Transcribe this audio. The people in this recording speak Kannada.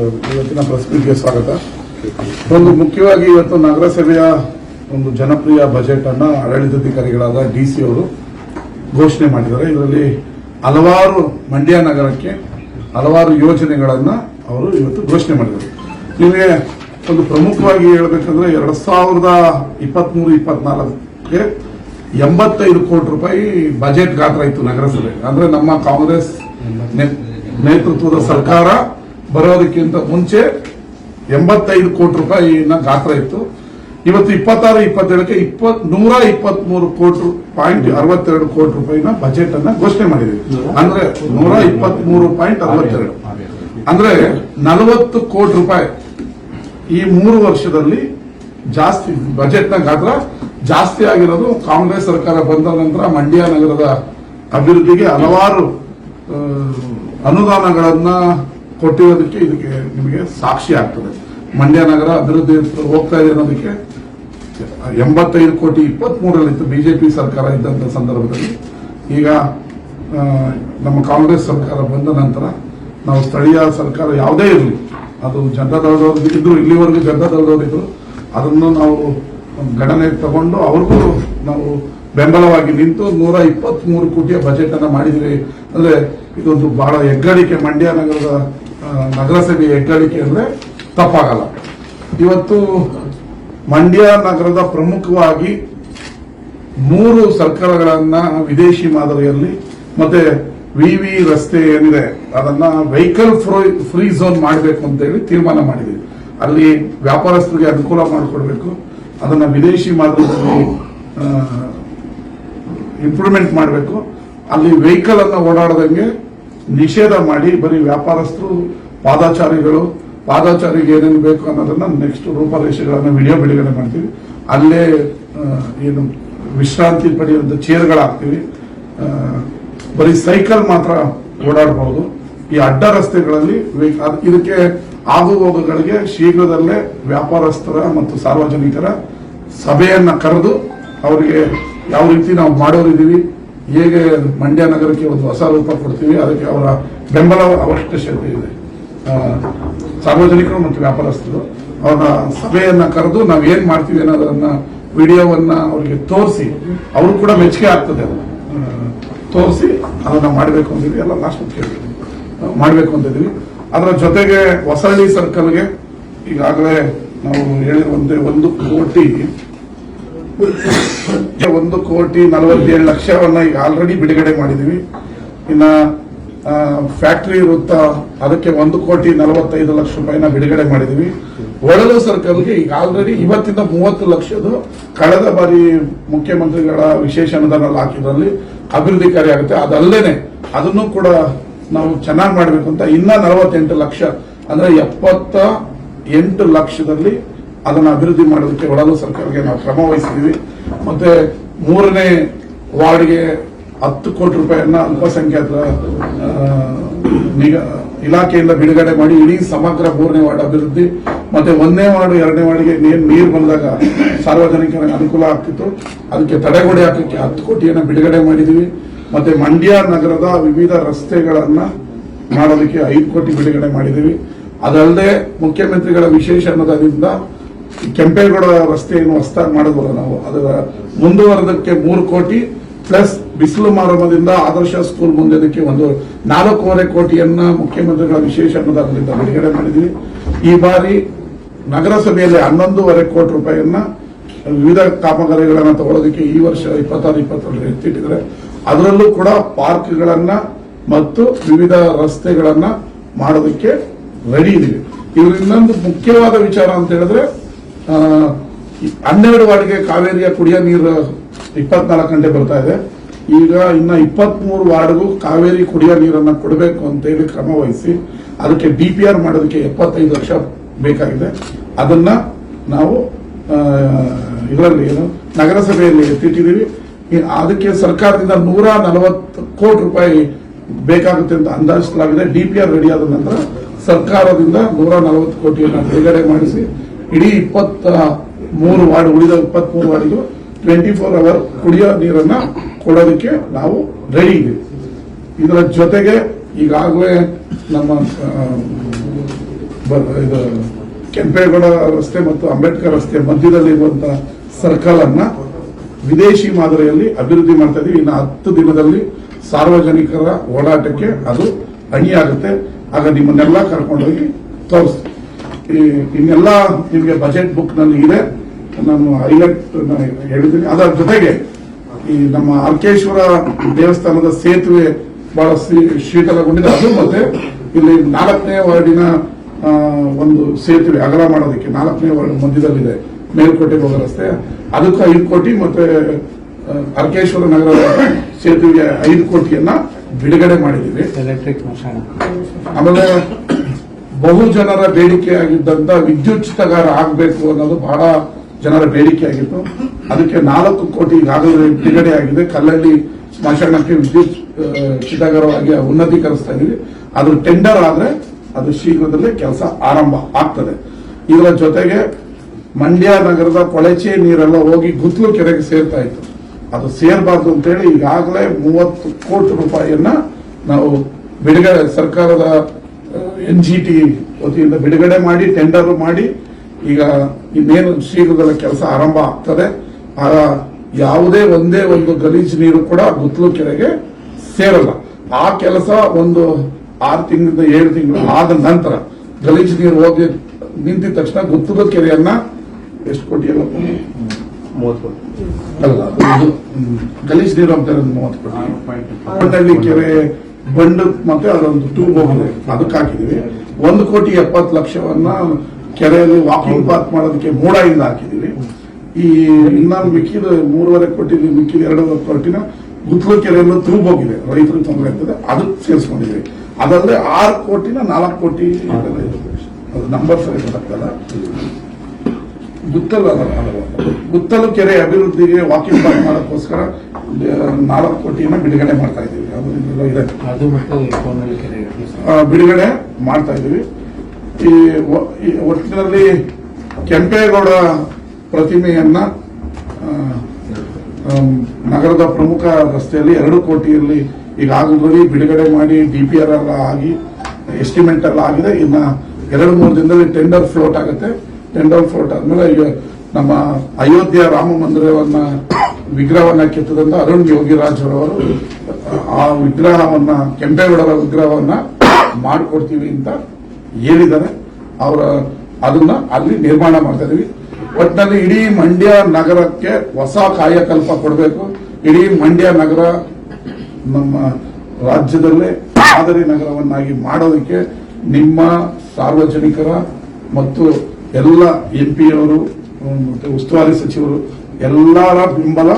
ಇವತ್ತಿನ ಪ್ರೆಸ್ ಮೀಟ್ಗೆ ಸ್ವಾಗತ. ಒಂದು ಮುಖ್ಯವಾಗಿ ಇವತ್ತು ನಗರಸಭೆಯ ಒಂದು ಜನಪ್ರಿಯ ಬಜೆಟ್ ಅನ್ನ ಆಡಳಿತಾಧಿಕಾರಿಗಳಾದ ಡಿಸಿ ಅವರು ಘೋಷಣೆ ಮಾಡಿದ್ದಾರೆ. ಇದರಲ್ಲಿ ಹಲವಾರು ಮಂಡ್ಯ ನಗರಕ್ಕೆ ಹಲವಾರು ಯೋಜನೆಗಳನ್ನ ಅವರು ಇವತ್ತು ಘೋಷಣೆ ಮಾಡಿದ್ದಾರೆ. ನಿಮಗೆ ಒಂದು ಪ್ರಮುಖವಾಗಿ ಹೇಳಬೇಕಂದ್ರೆ 2023-24ಕ್ಕೆ 85 ಕೋಟಿ ರೂಪಾಯಿ ಬಜೆಟ್ ಗಾತ್ರ ಇತ್ತು ನಗರಸಭೆ. ಅಂದ್ರೆ ನಮ್ಮ ಕಾಂಗ್ರೆಸ್ ನೇತೃತ್ವದ ಸರ್ಕಾರ ಬರೋದಕ್ಕಿಂತ ಮುಂಚೆ 85 ಕೋಟಿ ರೂಪಾಯಿನ ಗಾತ್ರ ಇತ್ತು. ಇವತ್ತು 26-27ಕ್ಕೆ 123 ಕೋಟಿ ಕೋಟಿ ರೂಪಾಯಿನ ಬಜೆಟ್ ಅನ್ನ ಘೋಷಣೆ ಮಾಡಿದ್ದೀವಿ. ಅಂದ್ರೆ 123.62 ಅಂದ್ರೆ 40 ಕೋಟಿ ರೂಪಾಯಿ ಈ 3 ವರ್ಷದಲ್ಲಿ ಜಾಸ್ತಿ ಬಜೆಟ್ ನ ಗಾತ್ರ ಜಾಸ್ತಿ ಆಗಿರೋದು ಕಾಂಗ್ರೆಸ್ ಸರ್ಕಾರ ಬಂದ ನಂತರ ಮಂಡ್ಯ ನಗರದ ಅಭಿವೃದ್ಧಿಗೆ ಹಲವಾರು ಅನುದಾನಗಳನ್ನ ಕೊಟ್ಟಿರೋದಕ್ಕೆ ಇದಕ್ಕೆ ನಿಮಗೆ ಸಾಕ್ಷಿ ಆಗ್ತದೆ. ಮಂಡ್ಯ ನಗರ ಅಭಿವೃದ್ಧಿ ಹೋಗ್ತಾ ಇದೆ ಅನ್ನೋದಕ್ಕೆ 85 ಕೋಟಿ 23ರಲ್ಲಿತ್ತು ಬಿಜೆಪಿ ಸರ್ಕಾರ ಇದ್ದಂತ ಸಂದರ್ಭದಲ್ಲಿ. ಈಗ ನಮ್ಮ ಕಾಂಗ್ರೆಸ್ ಸರ್ಕಾರ ಬಂದ ನಂತರ ನಾವು ಸ್ಥಳೀಯ ಸರ್ಕಾರ ಯಾವುದೇ ಇರಲಿ, ಅದು ಜನತಾ ದಳದವರು ಇದ್ರು, ಇಲ್ಲಿವರೆಗೂ ಜನತಾ ದಳದವರು ಇದ್ರು, ಅದನ್ನು ನಾವು ಗಣನೆಗೆ ತಗೊಂಡು ಅವ್ರಿಗೂ ನಾವು ಬೆಂಬಲವಾಗಿ ನಿಂತು 123 ಕೋಟಿಯ ಬಜೆಟ್ ಅನ್ನ ಮಾಡಿದ್ವಿ. ಅಂದ್ರೆ ಇದೊಂದು ಬಹಳ ಹೆಗ್ಗಳಿಕೆ, ಮಂಡ್ಯ ನಗರದ ನಗರಸಭೆ ಹೆಗ್ಗಳಿಕೆ ಅಂದ್ರೆ ತಪ್ಪಾಗಲ್ಲ. ಇವತ್ತು ಮಂಡ್ಯ ನಗರದ ಪ್ರಮುಖವಾಗಿ 3 ಸರ್ಕಲ್ಗಳನ್ನ ವಿದೇಶಿ ಮಾದರಿಯಲ್ಲಿ ಮತ್ತೆ ವಿವಿ ರಸ್ತೆ ಏನಿದೆ ಅದನ್ನ ವೆಹಿಕಲ್ ಫ್ರೀ ಝೋನ್ ಮಾಡಬೇಕು ಅಂತ ಹೇಳಿ ತೀರ್ಮಾನ ಮಾಡಿದ್ವಿ. ಅಲ್ಲಿ ವ್ಯಾಪಾರಸ್ಥರಿಗೆ ಅನುಕೂಲ ಮಾಡಿಕೊಡ್ಬೇಕು, ಅದನ್ನ ವಿದೇಶಿ ಮಾದರಿಯಲ್ಲಿ ಇಂಪ್ರೂವ್ಮೆಂಟ್ ಮಾಡಬೇಕು. ಅಲ್ಲಿ ವೆಹಿಕಲ್ ಅನ್ನ ಓಡಾಡದಂಗೆ ನಿಷೇಧ ಮಾಡಿ ಬರೀ ವ್ಯಾಪಾರಸ್ಥರು ಪಾದಾಚಾರಿಗೆ ಏನೇನು ಬೇಕು ಅನ್ನೋದನ್ನ ನೆಕ್ಸ್ಟ್ ರೂಪರೇಷೆಗಳನ್ನ ವಿಡಿಯೋ ಬಿಡುಗಡೆ ಮಾಡ್ತೀವಿ. ಅಲ್ಲೇ ಏನು ವಿಶ್ರಾಂತಿ ಪಡೆಯುವಂತ ಚೇರ್ಗಳಾಗ್ತೀವಿ. ಬರೀ ಸೈಕಲ್ ಮಾತ್ರ ಓಡಾಡಬಹುದು. ಈ ಅಡ್ಡ ರಸ್ತೆಗಳಲ್ಲಿ ಇದಕ್ಕೆ ಆಗುಹೋಗುಗಳಿಗೆ ಶೀಘ್ರದಲ್ಲೇ ವ್ಯಾಪಾರಸ್ಥರ ಮತ್ತು ಸಾರ್ವಜನಿಕರ ಸಭೆಯನ್ನ ಕರೆದು ಅವರಿಗೆ ಯಾವ ರೀತಿ ನಾವು ಮಾಡೋರಿದ್ದೀವಿ, ಹೇಗೆ ಮಂಡ್ಯ ನಗರಕ್ಕೆ ಒಂದು ಹೊಸ ರೂಪ ಕೊಡ್ತೀವಿ, ಅದಕ್ಕೆ ಅವರ ಬೆಂಬಲ ಅವಶ್ಯಕತೆ ಇದೆ. ಸಾರ್ವಜನಿಕರು ಮತ್ತು ವ್ಯಾಪಾರಸ್ಥರು ಅವರ ಸಭೆಯನ್ನ ಕರೆದು ನಾವು ಏನ್ ಮಾಡ್ತೀವಿ ಅನ್ನೋದನ್ನ ವಿಡಿಯೋವನ್ನ ಅವರಿಗೆ ತೋರಿಸಿ ಅವರು ಕೂಡ ಮೆಚ್ಚುಗೆ ಆಗ್ತದೆ. ತೋರಿಸಿ ಅದನ್ನ ಮಾಡಬೇಕು ಅಂತಿದ್ವಿ, ಎಲ್ಲ ಲಾಸ್ಟ್ ಮಾಡಬೇಕು ಅಂತಿದ್ವಿ. ಅದರ ಜೊತೆಗೆ ಹೊಸಳ್ಳಿ ಸರ್ಕಲ್ಗೆ ಈಗಾಗಲೇ ನಾವು ಹೇಳಿರುವಂತೆ 1,47,00,000 ಈಗ ಆಲ್ರೆಡಿ ಬಿಡುಗಡೆ ಮಾಡಿದೀವಿ. ಇನ್ನ ಫ್ಯಾಕ್ಟರಿ ವೃತ್ತ ಅದಕ್ಕೆ 1,45,00,000 ರೂಪಾಯಿನ ಬಿಡುಗಡೆ ಮಾಡಿದೀವಿ. ಒಳಲು ಸರ್ಕಲ್ಗೆ ಈಗ ಆಲ್ರೆಡಿ ಇವತ್ತಿಂದ 30 ಲಕ್ಷದ ಕಳೆದ ಬಾರಿ ಮುಖ್ಯಮಂತ್ರಿಗಳ ವಿಶೇಷ ಅನುದಾನ ಹಾಕಿದ್ರಲ್ಲಿ ಅಭಿವೃದ್ಧಿ ಕಾರ್ಯ ಆಗುತ್ತೆ. ಅದಲ್ಲೇನೆ ಅದನ್ನು ಕೂಡ ನಾವು ಚೆನ್ನಾಗಿ ಮಾಡಬೇಕು ಅಂತ ಇನ್ನ 48 ಲಕ್ಷ ಅಂದ್ರೆ 78 ಲಕ್ಷದಲ್ಲಿ ಅದನ್ನು ಅಭಿವೃದ್ಧಿ ಮಾಡೋದಕ್ಕೆ ಒಳಲು ಸರ್ಕಾರಕ್ಕೆ ನಾವು ಕ್ರಮ ವಹಿಸಿದ್ದೀವಿ. ಮತ್ತೆ 3ನೇ ವಾರ್ಡ್ಗೆ 10 ಕೋಟಿ ರೂಪಾಯಿಯನ್ನ ಅಲ್ಪಸಂಖ್ಯಾತರ ಇಲಾಖೆಯಿಂದ ಬಿಡುಗಡೆ ಮಾಡಿ ಇಡೀ ಸಮಗ್ರ 3ನೇ ವಾರ್ಡ್ ಅಭಿವೃದ್ಧಿ ಮತ್ತೆ 1ನೇ ವಾರ್ಡ್ 2ನೇ ವಾರ್ಡ್ಗೆ ನೀರು ಬಂದಾಗ ಸಾರ್ವಜನಿಕರಿಗೆ ಅನುಕೂಲ ಆಗ್ತಿತ್ತು, ಅದಕ್ಕೆ ತಡೆಗೋಡೆ ಹಾಕಕ್ಕೆ 10 ಕೋಟಿಯನ್ನ ಬಿಡುಗಡೆ ಮಾಡಿದೀವಿ. ಮತ್ತೆ ಮಂಡ್ಯ ನಗರದ ವಿವಿಧ ರಸ್ತೆಗಳನ್ನ ಮಾಡೋದಕ್ಕೆ 5 ಕೋಟಿ ಬಿಡುಗಡೆ ಮಾಡಿದೀವಿ. ಅದಲ್ಲದೆ ಮುಖ್ಯಮಂತ್ರಿಗಳ ವಿಶೇಷ ಅನುದಾನದಿಂದ ಕೆಂಪೇಗೌಡ ರಸ್ತೆಯನ್ನು ಹೊಸದಾಗಿ ಮಾಡಿದ್ವಲ್ಲ ನಾವು, ಅದರ ಮುಂದುವರೆದಕ್ಕೆ 3 ಕೋಟಿ ಪ್ಲಸ್ ಬಿಸಿಲು ಮಾರಮದಿಂದ ಆದರ್ಶ ಸ್ಕೂಲ್ ಮುಂದೆದಕ್ಕೆ 4.25 ಕೋಟಿಯನ್ನ ಮುಖ್ಯಮಂತ್ರಿಗಳ ವಿಶೇಷ ಅನುದಾನದಿಂದ ಬಿಡುಗಡೆ ಮಾಡಿದ್ವಿ. ಈ ಬಾರಿ ನಗರಸಭೆಯಲ್ಲಿ 11.5 ಕೋಟಿ ರೂಪಾಯಿಯನ್ನ ವಿವಿಧ ಕಾಮಗಾರಿಗಳನ್ನ ತಗೊಳ್ಳೋದಕ್ಕೆ ಈ ವರ್ಷ 26-27 ಎತ್ತಿಟ್ಟಿದ್ದಾರೆ. ಅದರಲ್ಲೂ ಕೂಡ ಪಾರ್ಕ್ಗಳನ್ನ ಮತ್ತು ವಿವಿಧ ರಸ್ತೆಗಳನ್ನ ಮಾಡೋದಕ್ಕೆ ರೆಡಿ ಇದೀವಿ. ಇವ್ರ ಇನ್ನೊಂದು ಮುಖ್ಯವಾದ ವಿಚಾರ ಅಂತ ಹೇಳಿದ್ರೆ 12 ವಾರ್ಡ್ಗೆ ಕಾವೇರಿಯ ಕುಡಿಯೋ ನೀರು 24 ಗಂಟೆ ಬರ್ತಾ ಇದೆ. ಈಗ ಇನ್ನ 23 ವಾರ್ಡ್ಗೂ ಕಾವೇರಿ ಕುಡಿಯೋ ನೀರನ್ನ ಕೊಡಬೇಕು ಅಂತ ಹೇಳಿ ಕ್ರಮ ವಹಿಸಿ ಅದಕ್ಕೆ DPR ಮಾಡೋದಕ್ಕೆ 75 ಲಕ್ಷ ಬೇಕಾಗಿದೆ. ಅದನ್ನ ನಾವು ಇದರಲ್ಲಿ ನಗರಸಭೆಯಲ್ಲಿ ಎತ್ತಿಟ್ಟಿದ್ದೀವಿ. ಅದಕ್ಕೆ ಸರ್ಕಾರದಿಂದ 140 ಕೋಟಿ ರೂಪಾಯಿ ಬೇಕಾಗುತ್ತೆ ಅಂತ ಅಂದಾಜಿಸಲಾಗಿದೆ. DPR ರೆಡಿ ಆದ ನಂತರ ಸರ್ಕಾರದಿಂದ 140 ಕೋಟಿಯನ್ನು ಬಿಡುಗಡೆ ಮಾಡಿಸಿ ಇಡೀ 23 ವಾರ್ಡ್ ಉಳಿದ 23 ವಾರ್ಡ್ಗೂ 24 ಅವರ್ ಕುಡಿಯೋ ನೀರನ್ನ ಕೊಡೋದಕ್ಕೆ ನಾವು ರೆಡಿ ಇದ್ದೀವಿ. ಇದರ ಜೊತೆಗೆ ಈಗಾಗಲೇ ನಮ್ಮ ಇದು ಕೆಂಪೇಗೌಡ ರಸ್ತೆ ಮತ್ತು ಅಂಬೇಡ್ಕರ್ ರಸ್ತೆ ಮಧ್ಯದಲ್ಲಿರುವಂತಹ ಸರ್ಕಲ್ ಅನ್ನ ವಿದೇಶಿ ಮಾದರಿಯಲ್ಲಿ ಅಭಿವೃದ್ಧಿ ಮಾಡ್ತಾ ಇದೀವಿ. ಇನ್ನು 10 ದಿನದಲ್ಲಿ ಸಾರ್ವಜನಿಕರ ಓಡಾಟಕ್ಕೆ ಅದು ಅಣಿಯಾಗುತ್ತೆ. ಆಗ ನಿಮ್ಮನ್ನೆಲ್ಲ ಕರ್ಕೊಂಡೋಗಿ ತೋರಿಸ್ತೀವಿ. ಇನ್ನೆಲ್ಲ ನಿಮಗೆ ಬಜೆಟ್ ಬುಕ್ ನಲ್ಲಿ ಇದೆ, ನಾನು ಹೈಲೈಟ್ ಹೇಳಿದ್ದೀನಿ. ಅದರ ಜೊತೆಗೆ ಈ ನಮ್ಮ ಅರ್ಕೇಶ್ವರ ದೇವಸ್ಥಾನದ ಸೇತುವೆ ಬಹಳ ಶೀತಲಗೊಂಡಿದೆ. ಅದು ಮತ್ತೆ ಇಲ್ಲಿ 4ನೇ ವಾರ್ಡಿನ ಒಂದು ಸೇತುವೆ ಅಗಲ ಮಾಡೋದಕ್ಕೆ 4ನೇ ವಾರ್ಡ್ ಮಧ್ಯದಲ್ಲಿದೆ, ಮೇಲ್ಕೋಟೆಗೆ ಹೋಗೋ ರಸ್ತೆ, ಅದಕ್ಕೂ 5 ಕೋಟಿ ಮತ್ತೆ ಅರ್ಕೇಶ್ವರ ನಗರದ ಸೇತುವೆಗೆ 5 ಕೋಟಿಯನ್ನ ಬಿಡುಗಡೆ ಮಾಡಿದ್ದೀವಿ. ಎಲೆಕ್ಟ್ರಿಕ್ ಆಮೇಲೆ ಬಹು ಜನರ ಬೇಡಿಕೆಯಾಗಿದ್ದಂತ ವಿದ್ಯುಚ್ಛಿತಗಾರ ಆಗಬೇಕು ಅನ್ನೋದು ಬಹಳ ಜನರ ಬೇಡಿಕೆ ಆಗಿತ್ತು. ಅದಕ್ಕೆ 4 ಕೋಟಿ ಈಗಾಗಲೇ ಬಿಡುಗಡೆ ಆಗಿದೆ. ಕಲ್ಲಳ್ಳಿ ಸ್ಮಶಾನಕ್ಕೆ ವಿದ್ಯುತ್ ಚಿತಾಗಾರವಾಗಿ ಉನ್ನತೀಕರಿಸ್ತಾ ಇದೀವಿ. ಅದು ಟೆಂಡರ್ ಆದ್ರೆ ಅದು ಶೀಘ್ರದಲ್ಲೇ ಕೆಲಸ ಆರಂಭ ಆಗ್ತದೆ. ಇದರ ಜೊತೆಗೆ ಮಂಡ್ಯ ನಗರದ ಕೊಳಚೆ ನೀರೆಲ್ಲ ಹೋಗಿ ಗುತ್ಲು ಕೆರೆಗೆ ಸೇರ್ತಾ ಇತ್ತು. ಅದು ಸೇರಬಾರ್ದು ಅಂತೇಳಿ ಈಗಾಗಲೇ 30 ಕೋಟಿ ರೂಪಾಯಿಯನ್ನ ನಾವು ಬಿಡುಗಡೆ ಸರ್ಕಾರದ NGT ವತಿಯಿಂದ ಬಿಡುಗಡೆ ಮಾಡಿ ಟೆಂಡರ್ ಮಾಡಿ ಈಗ ಇನ್ನೇನು ಶೀಘ್ರದಲ್ಲೇ ಕೆಲಸ ಆರಂಭ ಆಗ್ತದೆ. ಆಗ ಯಾವುದೇ ಒಂದೇ ಒಂದು ಗಲೀಜು ನೀರು ಕೂಡ ಗುತ್ಲು ಕೆರೆಗೆ ಸೇರಲ್ಲ. ಆ ಕೆಲಸ ಒಂದು 6 ತಿಂಗಳಿಂದ 7 ತಿಂಗಳು ಆದ ನಂತರ ಗಲೀಜು ನೀರು ಹೋಗಿ ನಿಂತಿದ ತಕ್ಷಣ ಗುತ್ತಲು ಕೆರೆಯನ್ನ ಎಷ್ಟು ಕೋಟಿ ಅಲ್ಲ 30 ಕೋಟಿ ಅಲ್ಲ, ಗಲೀಜು ನೀರು ಅಂತ 30 ಕೋಟಿ. ಪಟ್ಟಳ್ಳಿ ಕೆರೆ ಬಂಡ್ ಮತ್ತೆ ಅದೊಂದು ಟ್ಯೂಬ್ ಹೋಗಿದೆ, ಅದಕ್ಕೆ ಹಾಕಿದೀವಿ. 1,70,00,000 ಕೆರೆಯಲ್ಲಿ ವಾಕಿಂಗ್ ಪಾರ್ಕ್ ಮಾಡೋದಕ್ಕೆ ಮೂಡಾಯಿಂದ ಹಾಕಿದೀವಿ. ಈ ಇನ್ನೊಂದು ಮಿಕ್ಕಿದ 3.5 ಕೋಟಿ ಮಿಕ್ಕಿದ 2.5 ಕೋಟಿನ ಗುತ್ಲು ಕೆರೆಯನ್ನು ಟ್ಯೂಬ್ ಹೋಗಿದೆ, ರೈತರಿಗೆ ತೊಂದರೆ ಆಗ್ತದೆ, ಅದಕ್ಕೆ ಸೇರಿಸ್ಕೊಂಡಿದ್ದೀವಿ. ಅದಲ್ಲದೆ 6 ಕೋಟಿನ 4 ಕೋಟಿ ಅದು ನಂಬರ್ ಸರಿ ಗೊತ್ತಾಗ್ತಲ್ಲ. ಗುತ್ತಲು ಕೆರೆ ಅಭಿವೃದ್ಧಿಗೆ ವಾಕಿಂಗ್ ಪಾರ್ಕ್ ಮಾಡೋಕ್ಕೋಸ್ಕರ 4 ಕೋಟಿಯನ್ನ ಬಿಡುಗಡೆ ಮಾಡ್ತಾ ಇದ್ದೀವಿ. ಇದೆ ಬಿಡುಗಡೆ ಮಾಡ್ತಾ ಇದ್ದೀವಿ. ಈ ಒಟ್ಟಿನಲ್ಲಿ ಕೆಂಪೇಗೌಡ ಪ್ರತಿಮೆಯನ್ನ ನಗರದ ಪ್ರಮುಖ ರಸ್ತೆಯಲ್ಲಿ 2 ಕೋಟಿಯಲ್ಲಿ ಈಗಾಗಲೇ ಬಿಡುಗಡೆ ಮಾಡಿ DPR ಎಲ್ಲ ಆಗಿ ಎಸ್ಟಿಮೇಟ್ ಎಲ್ಲ ಆಗಿದೆ. ಇನ್ನ 2-3 ದಿನದಲ್ಲಿ ಟೆಂಡರ್ ಫ್ಲೋಟ್ ಆಗುತ್ತೆ. ಟೆಂಡರ್ ಫ್ಲೋಟ್ ಆದ್ಮೇಲೆ ಈಗ ನಮ್ಮ ಅಯೋಧ್ಯ ರಾಮ ಮಂದಿರವನ್ನ ವಿಗ್ರಹವನ್ನ ಕೆತ್ತದಂತ ಅರುಣ್ ಯೋಗಿರಾಜ್ ಅವರು ಆ ವಿಗ್ರಹವನ್ನ ಕೆಂಪೇಗೌಡರ ವಿಗ್ರಹವನ್ನ ಮಾಡಿಕೊಡ್ತೀವಿ ಅಂತ ಹೇಳಿದ್ದಾರೆ. ಅವರ ಅದನ್ನ ಅಲ್ಲಿ ನಿರ್ಮಾಣ ಮಾಡ್ತಾ ಇದೀವಿ. ಒಟ್ಟಿನಲ್ಲಿ ಇಡೀ ಮಂಡ್ಯ ನಗರಕ್ಕೆ ಹೊಸ ಕಾಯಕಲ್ಪ ಕೊಡಬೇಕು. ಇಡೀ ಮಂಡ್ಯ ನಗರ ನಮ್ಮ ರಾಜ್ಯದಲ್ಲೇ ಮಾದರಿ ನಗರವನ್ನಾಗಿ ಮಾಡೋದಕ್ಕೆ ನಿಮ್ಮ ಸಾರ್ವಜನಿಕರ ಮತ್ತು ಎಲ್ಲ MP ಅವರು ಮತ್ತೆ ಉಸ್ತುವಾರಿ ಸಚಿವರು ಎಲ್ಲರ ಬೆಂಬಲ